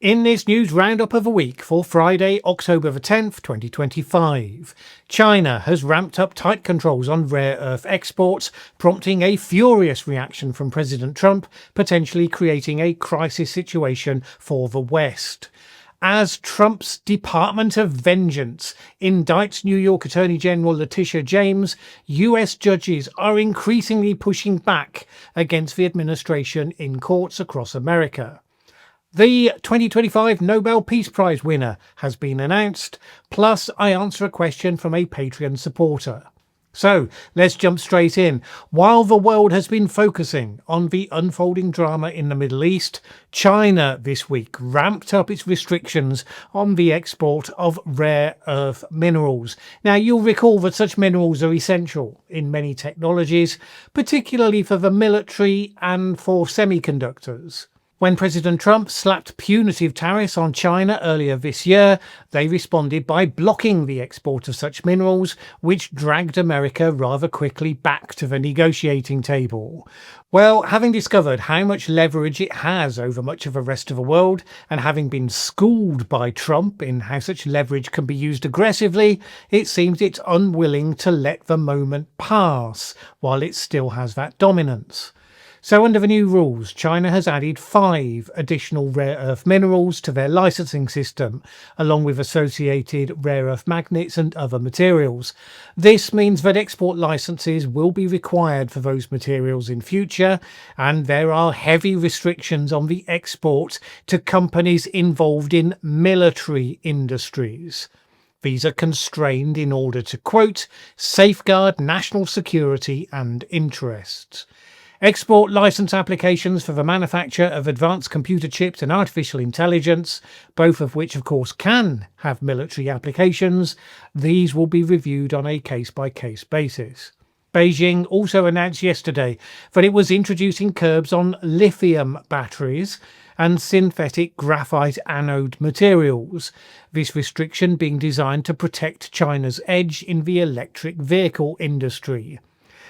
In this news roundup of a week for Friday, October the 10th, 2025, China has ramped up tight controls on rare earth exports, prompting a furious reaction from President Trump, potentially creating a crisis situation for the West. As Trump's Department of Vengeance indicts New York Attorney General Letitia James, US judges are increasingly pushing back against the administration in courts across America. The 2025 Nobel Peace Prize winner has been announced, plus I answer a question from a Patreon supporter. So let's jump straight in. While the world has been focusing on the unfolding drama in the Middle East, China this week ramped up its restrictions on the export of rare earth minerals. Now, you'll recall that such minerals are essential in many technologies, particularly for the military and for semiconductors. When President Trump slapped punitive tariffs on China earlier this year, they responded by blocking the export of such minerals, which dragged America rather quickly back to the negotiating table. Well, having discovered how much leverage it has over much of the rest of the world, and having been schooled by Trump in how such leverage can be used aggressively, it seems it's unwilling to let the moment pass while it still has that dominance. So under the new rules, China has added 5 additional rare earth minerals to their licensing system, along with associated rare earth magnets and other materials. This means that export licenses will be required for those materials in future, and there are heavy restrictions on the export to companies involved in military industries. These are constrained in order to, quote, safeguard national security and interests. Export license applications for the manufacture of advanced computer chips and artificial intelligence, both of which of course can have military applications, these will be reviewed on a case-by-case basis. Beijing also announced yesterday that it was introducing curbs on lithium batteries and synthetic graphite anode materials, this restriction being designed to protect China's edge in the electric vehicle industry.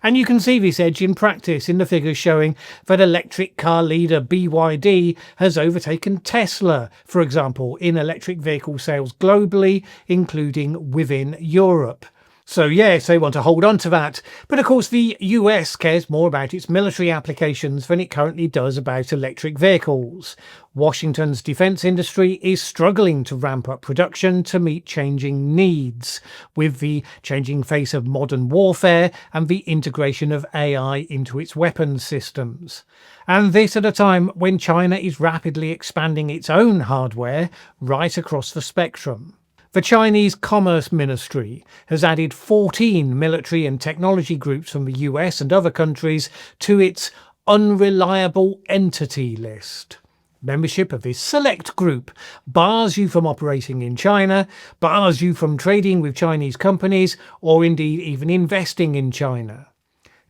And you can see this edge in practice in the figures showing that electric car leader BYD has overtaken Tesla, for example, in electric vehicle sales globally, including within Europe. So yes, they want to hold on to that. But of course the US cares more about its military applications than it currently does about electric vehicles. Washington's defense industry is struggling to ramp up production to meet changing needs, with the changing face of modern warfare and the integration of AI into its weapons systems. And this at a time when China is rapidly expanding its own hardware right across the spectrum. The Chinese Commerce Ministry has added 14 military and technology groups from the US and other countries to its unreliable entity list. Membership of this select group bars you from operating in China, bars you from trading with Chinese companies, or indeed even investing in China.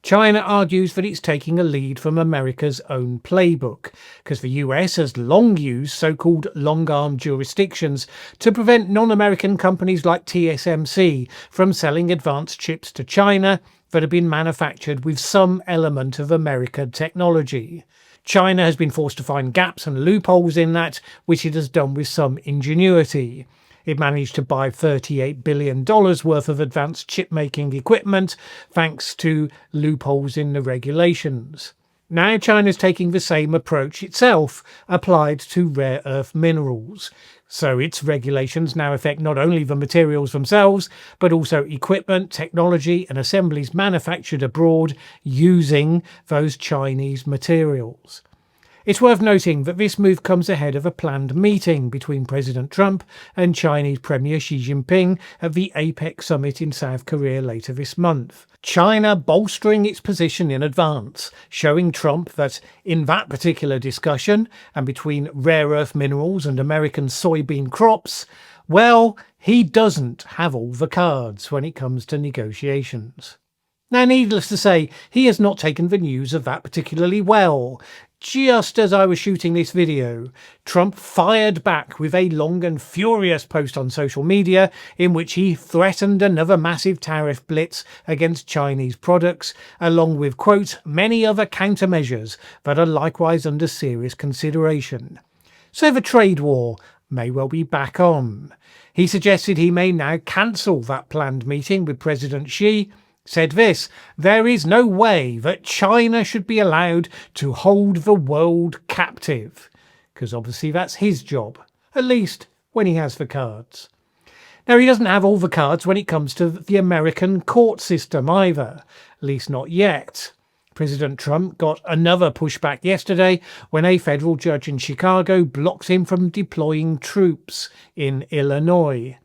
China argues that it's taking a lead from America's own playbook, because the US has long used so-called long-arm jurisdictions to prevent non-American companies like TSMC from selling advanced chips to China that have been manufactured with some element of American technology. China has been forced to find gaps and loopholes in that, which it has done with some ingenuity. It managed to buy $38 billion worth of advanced chip-making equipment thanks to loopholes in the regulations. Now China's taking the same approach itself, applied to rare earth minerals. So its regulations now affect not only the materials themselves, but also equipment, technology and assemblies manufactured abroad using those Chinese materials. It's worth noting that this move comes ahead of a planned meeting between President Trump and Chinese Premier Xi Jinping at the APEC summit in South Korea later this month. China bolstering its position in advance, showing Trump that in that particular discussion, and between rare earth minerals and American soybean crops, well, he doesn't have all the cards when it comes to negotiations. Now, needless to say, he has not taken the news of that particularly well. Just as I was shooting this video, Trump fired back with a long and furious post on social media in which he threatened another massive tariff blitz against Chinese products, along with, quote, many other countermeasures that are likewise under serious consideration. So the trade war may well be back on. He suggested he may now cancel that planned meeting with President Xi, said this: "There is no way that China should be allowed to hold the world captive," because obviously that's his job, at least when he has the cards. Now, he doesn't have all the cards when it comes to the American court system either, at least not yet. President Trump got another pushback yesterday when a federal judge in Chicago blocked him from deploying troops in Illinois.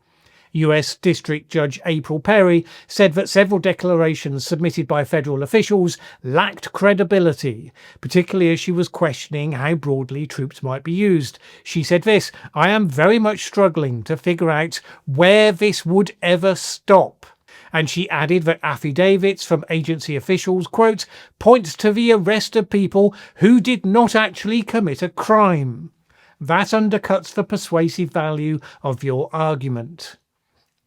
US District Judge April Perry said that several declarations submitted by federal officials lacked credibility, particularly as she was questioning how broadly troops might be used. She said this: "I am very much struggling to figure out where this would ever stop." And she added that affidavits from agency officials, quote, "points to the arrest of people who did not actually commit a crime. That undercuts the persuasive value of your argument."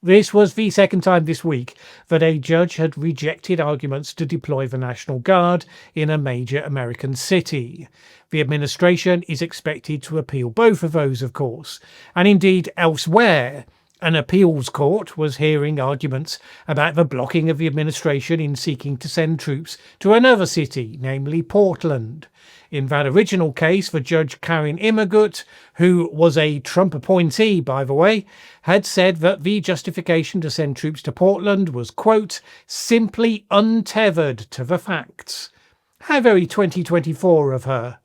This was the second time this week that a judge had rejected arguments to deploy the National Guard in a major American city. The administration is expected to appeal both of those, of course, and indeed elsewhere. An appeals court was hearing arguments about the blocking of the administration in seeking to send troops to another city, namely Portland. In that original case, the judge Karen Immergut, who was a Trump appointee, by the way, had said that the justification to send troops to Portland was, quote, "simply untethered to the facts." How very 2024 of her.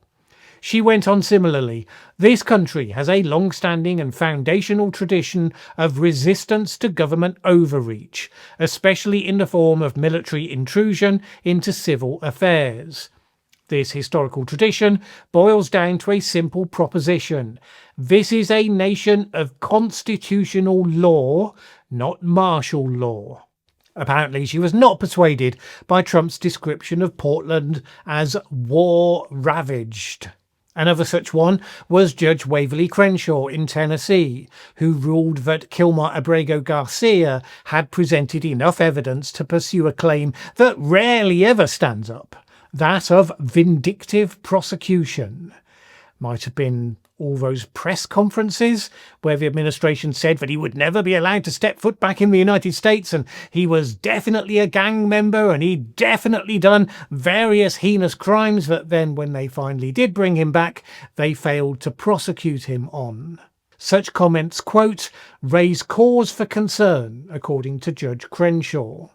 She went on similarly: "This country has a long-standing and foundational tradition of resistance to government overreach, especially in the form of military intrusion into civil affairs. This historical tradition boils down to a simple proposition: this is a nation of constitutional law, not martial law." Apparently, she was not persuaded by Trump's description of Portland as war-ravaged. Another such one was Judge Waverly Crenshaw in Tennessee, who ruled that Kilmer Abrego Garcia had presented enough evidence to pursue a claim that rarely ever stands up, that of vindictive prosecution. Might have been all those press conferences where the administration said that he would never be allowed to step foot back in the United States, and he was definitely a gang member and he'd definitely done various heinous crimes that then, when they finally did bring him back, they failed to prosecute him on. Such comments, quote, "raise cause for concern," according to Judge Crenshaw.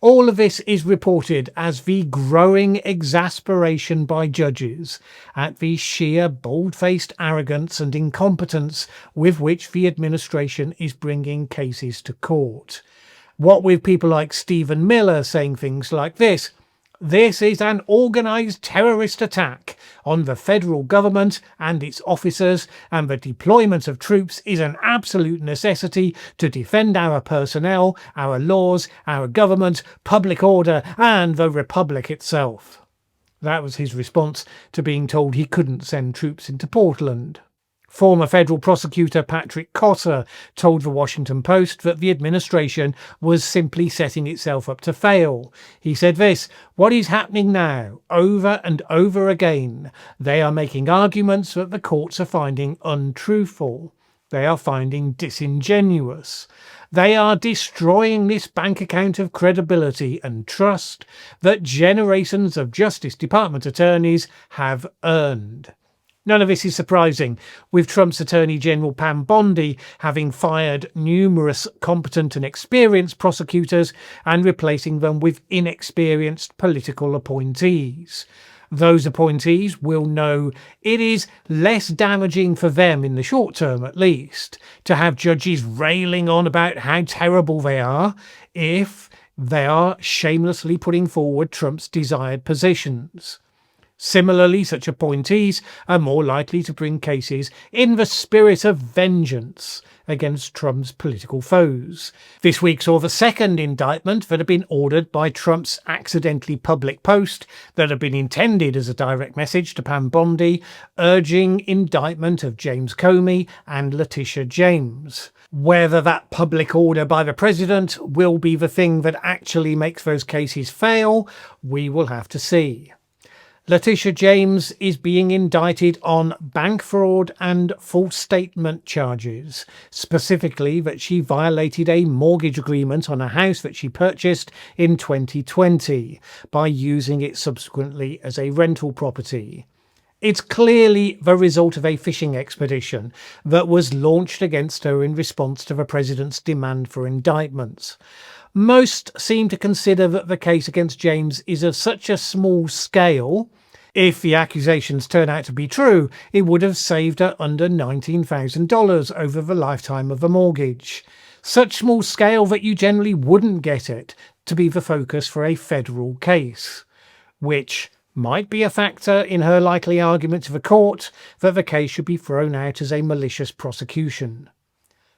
All of this is reported as the growing exasperation by judges at the sheer bold-faced arrogance and incompetence with which the administration is bringing cases to court. What with people like Stephen Miller saying things like this: "This is an organised terrorist attack on the federal government and its officers, and the deployment of troops is an absolute necessity to defend our personnel, our laws, our government, public order, and the republic itself." That was his response to being told he couldn't send troops into Portland. Former federal prosecutor Patrick Cotter told the Washington Post that the administration was simply setting itself up to fail. He said this: "What is happening now, over and over again, they are making arguments that the courts are finding untruthful. They are finding disingenuous. They are destroying this bank account of credibility and trust that generations of Justice Department attorneys have earned." None of this is surprising, with Trump's Attorney General Pam Bondi having fired numerous competent and experienced prosecutors and replacing them with inexperienced political appointees. Those appointees will know it is less damaging for them, in the short term at least, to have judges railing on about how terrible they are if they are shamelessly putting forward Trump's desired positions. Similarly, such appointees are more likely to bring cases in the spirit of vengeance against Trump's political foes. This week saw the second indictment that had been ordered by Trump's accidentally public post that had been intended as a direct message to Pam Bondi, urging indictment of James Comey and Letitia James. Whether that public order by the president will be the thing that actually makes those cases fail, we will have to see. Letitia James is being indicted on bank fraud and false statement charges, specifically that she violated a mortgage agreement on a house that she purchased in 2020 by using it subsequently as a rental property. It's clearly the result of a fishing expedition that was launched against her in response to the president's demand for indictments. Most seem to consider that the case against James is of such a small scale, if the accusations turn out to be true, it would have saved her under $19,000 over the lifetime of the mortgage. Such small scale that you generally wouldn't get it to be the focus for a federal case, which might be a factor in her likely argument to the court that the case should be thrown out as a malicious prosecution.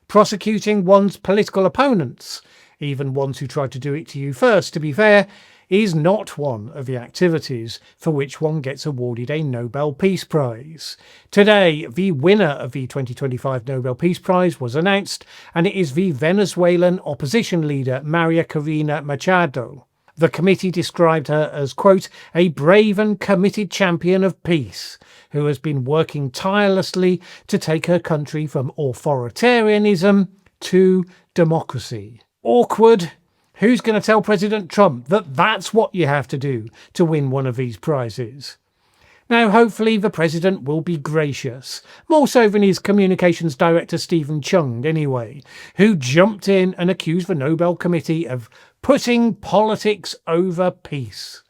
Prosecuting one's political opponents, even ones who tried to do it to you first, to be fair, is not one of the activities for which one gets awarded a Nobel Peace Prize. Today, the winner of the 2025 Nobel Peace Prize was announced, and it is the Venezuelan opposition leader Maria Corina Machado. The committee described her as, quote, a brave and committed champion of peace, who has been working tirelessly to take her country from authoritarianism to democracy. Awkward. Who's going to tell President Trump that that's what you have to do to win one of these prizes? Now, hopefully the president will be gracious, more so than his communications director Stephen Chung anyway, who jumped in and accused the Nobel Committee of putting politics over peace.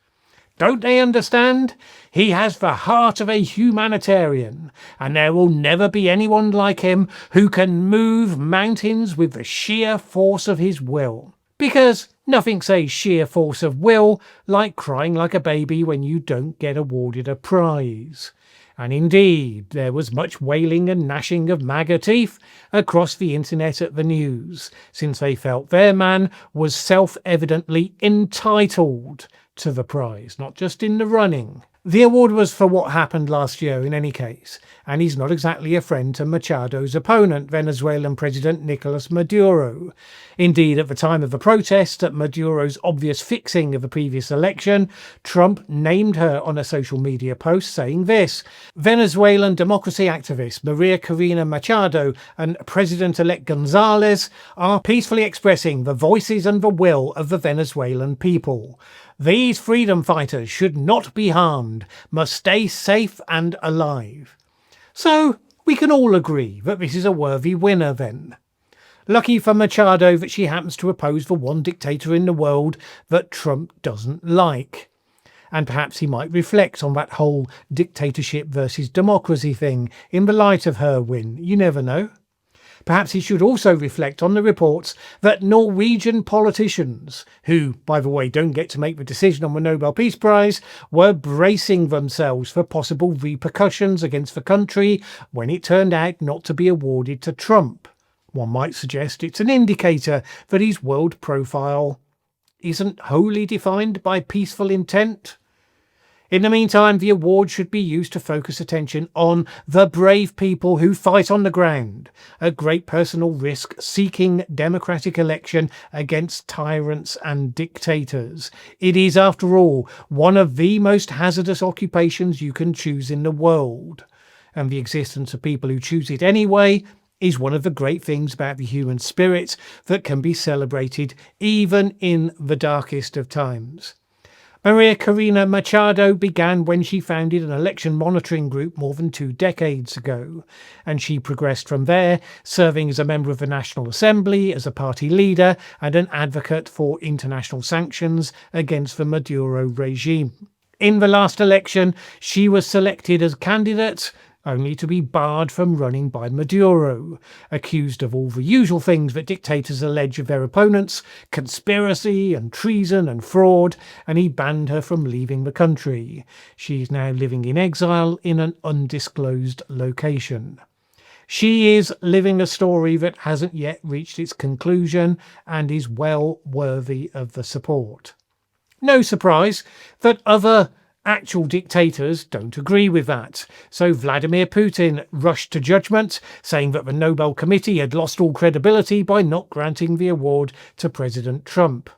Don't they understand? He has the heart of a humanitarian, and there will never be anyone like him who can move mountains with the sheer force of his will. Because nothing says sheer force of will like crying like a baby when you don't get awarded a prize. And indeed, there was much wailing and gnashing of MAGA teeth across the internet at the news, since they felt their man was self-evidently entitled to the prize, not just in the running. The award was for what happened last year in any case, and he's not exactly a friend to Machado's opponent, Venezuelan President Nicolas Maduro. Indeed, at the time of the protest at Maduro's obvious fixing of the previous election, Trump named her on a social media post saying this: Venezuelan democracy activist Maria Corina Machado and President-elect Gonzalez are peacefully expressing the voices and the will of the Venezuelan people. These freedom fighters should not be harmed, must stay safe and alive. So we can all agree that this is a worthy winner then. Lucky for Machado that she happens to oppose the one dictator in the world that Trump doesn't like. And perhaps he might reflect on that whole dictatorship versus democracy thing in the light of her win. You never know. Perhaps he should also reflect on the reports that Norwegian politicians, who, by the way, don't get to make the decision on the Nobel Peace Prize, were bracing themselves for possible repercussions against the country when it turned out not to be awarded to Trump. One might suggest it's an indicator that his world profile isn't wholly defined by peaceful intent. In the meantime, the award should be used to focus attention on the brave people who fight on the ground, at great personal risk, seeking democratic election against tyrants and dictators. It is, after all, one of the most hazardous occupations you can choose in the world. And the existence of people who choose it anyway is one of the great things about the human spirit that can be celebrated even in the darkest of times. Maria Corina Machado began when she founded an election monitoring group more than 2 decades ago, and she progressed from there, serving as a member of the National Assembly, as a party leader, and an advocate for international sanctions against the Maduro regime. In the last election, she was selected as candidate, only to be barred from running by Maduro, accused of all the usual things that dictators allege of their opponents, conspiracy and treason and fraud, and he banned her from leaving the country. She's now living in exile in an undisclosed location. She is living a story that hasn't yet reached its conclusion and is well worthy of the support. No surprise that other actual dictators don't agree with that. So Vladimir Putin rushed to judgment, saying that the Nobel Committee had lost all credibility by not granting the award to President Trump.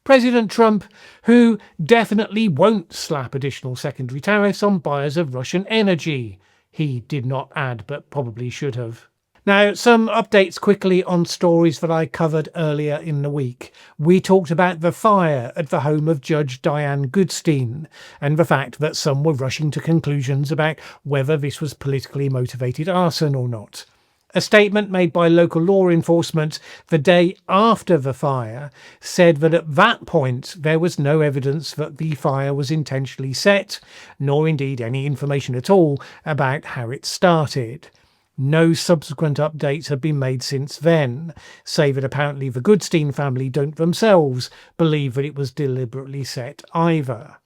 President Trump, who definitely won't slap additional secondary tariffs on buyers of Russian energy. He did not add, but probably should have. Now, some updates quickly on stories that I covered earlier in the week. We talked about the fire at the home of Judge Diane Goodstein and the fact that some were rushing to conclusions about whether this was politically motivated arson or not. A statement made by local law enforcement the day after the fire said that at that point there was no evidence that the fire was intentionally set, nor indeed any information at all about how it started. No subsequent updates have been made since then, save that apparently the Goodstein family don't themselves believe that it was deliberately set either.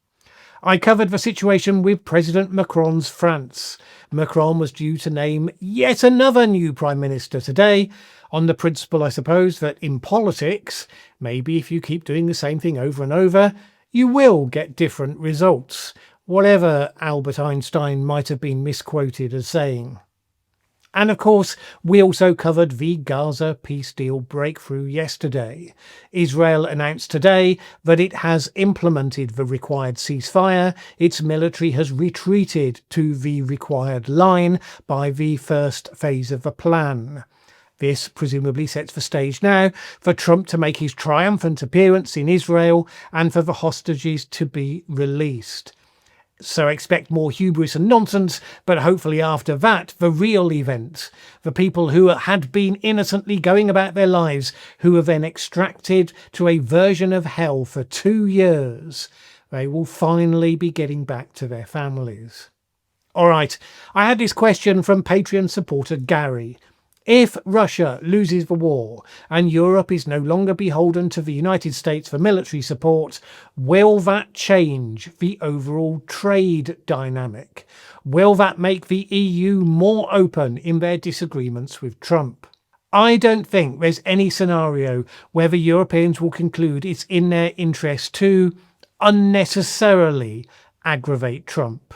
I covered the situation with President Macron's France. Macron was due to name yet another new Prime Minister today, on the principle, I suppose, that in politics, maybe if you keep doing the same thing over and over, you will get different results, whatever Albert Einstein might have been misquoted as saying. And of course, we also covered the Gaza peace deal breakthrough yesterday. Israel announced today that it has implemented the required ceasefire. Its military has retreated to the required line by the first phase of the plan. This presumably sets the stage now for Trump to make his triumphant appearance in Israel and for the hostages to be released. So expect more hubris and nonsense, but hopefully after that, the real event, the people who had been innocently going about their lives, who are then extracted to a version of hell for 2 years, they will finally be getting back to their families. All right, I had this question from Patreon supporter Gary. If Russia loses the war and Europe is no longer beholden to the United States for military support, will that change the overall trade dynamic? Will that make the EU more open in their disagreements with Trump? I don't think there's any scenario where the Europeans will conclude it's in their interest to unnecessarily aggravate Trump.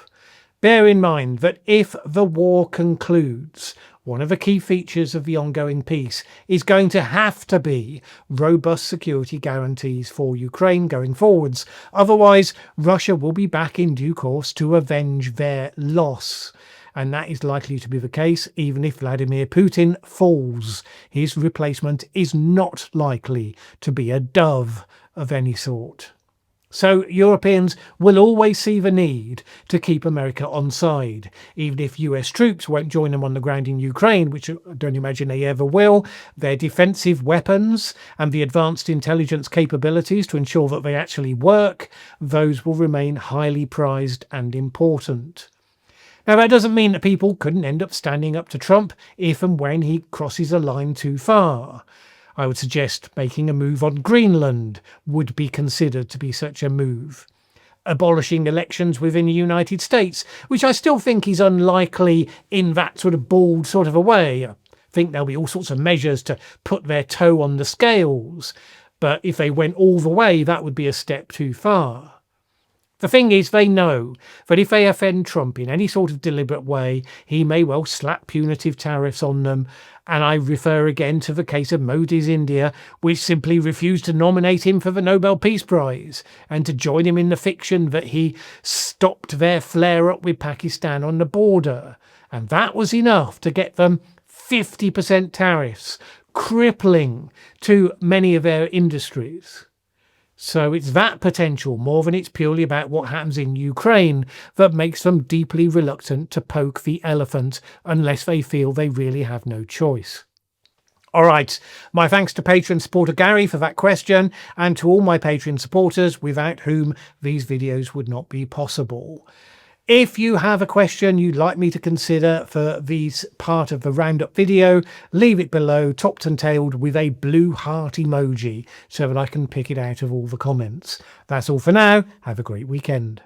Bear in mind that if the war concludes, one of the key features of the ongoing peace is going to have to be robust security guarantees for Ukraine going forwards. Otherwise, Russia will be back in due course to avenge their loss. And that is likely to be the case even if Vladimir Putin falls. His replacement is not likely to be a dove of any sort. So Europeans will always see the need to keep America on side. Even if US troops won't join them on the ground in Ukraine, which I don't imagine they ever will, their defensive weapons and the advanced intelligence capabilities to ensure that they actually work, those will remain highly prized and important. Now, that doesn't mean that people couldn't end up standing up to Trump if and when he crosses a line too far. I would suggest making a move on Greenland would be considered to be such a move. Abolishing elections within the United States, which I still think is unlikely in that sort of bald sort of a way. I think there'll be all sorts of measures to put their toe on the scales, but if they went all the way, that would be a step too far. The thing is, they know that if they offend Trump in any sort of deliberate way, he may well slap punitive tariffs on them. And I refer again to the case of Modi's India, which simply refused to nominate him for the Nobel Peace Prize and to join him in the fiction that he stopped their flare-up with Pakistan on the border. And that was enough to get them 50% tariffs, crippling to many of their industries. So it's that potential, more than it's purely about what happens in Ukraine, that makes them deeply reluctant to poke the elephant unless they feel they really have no choice. All right, my thanks to Patreon supporter Gary for that question, and to all my Patreon supporters without whom these videos would not be possible. If you have a question you'd like me to consider for this part of the roundup video, leave it below, topped and tailed with a blue heart emoji so that I can pick it out of all the comments. That's all for now. Have a great weekend.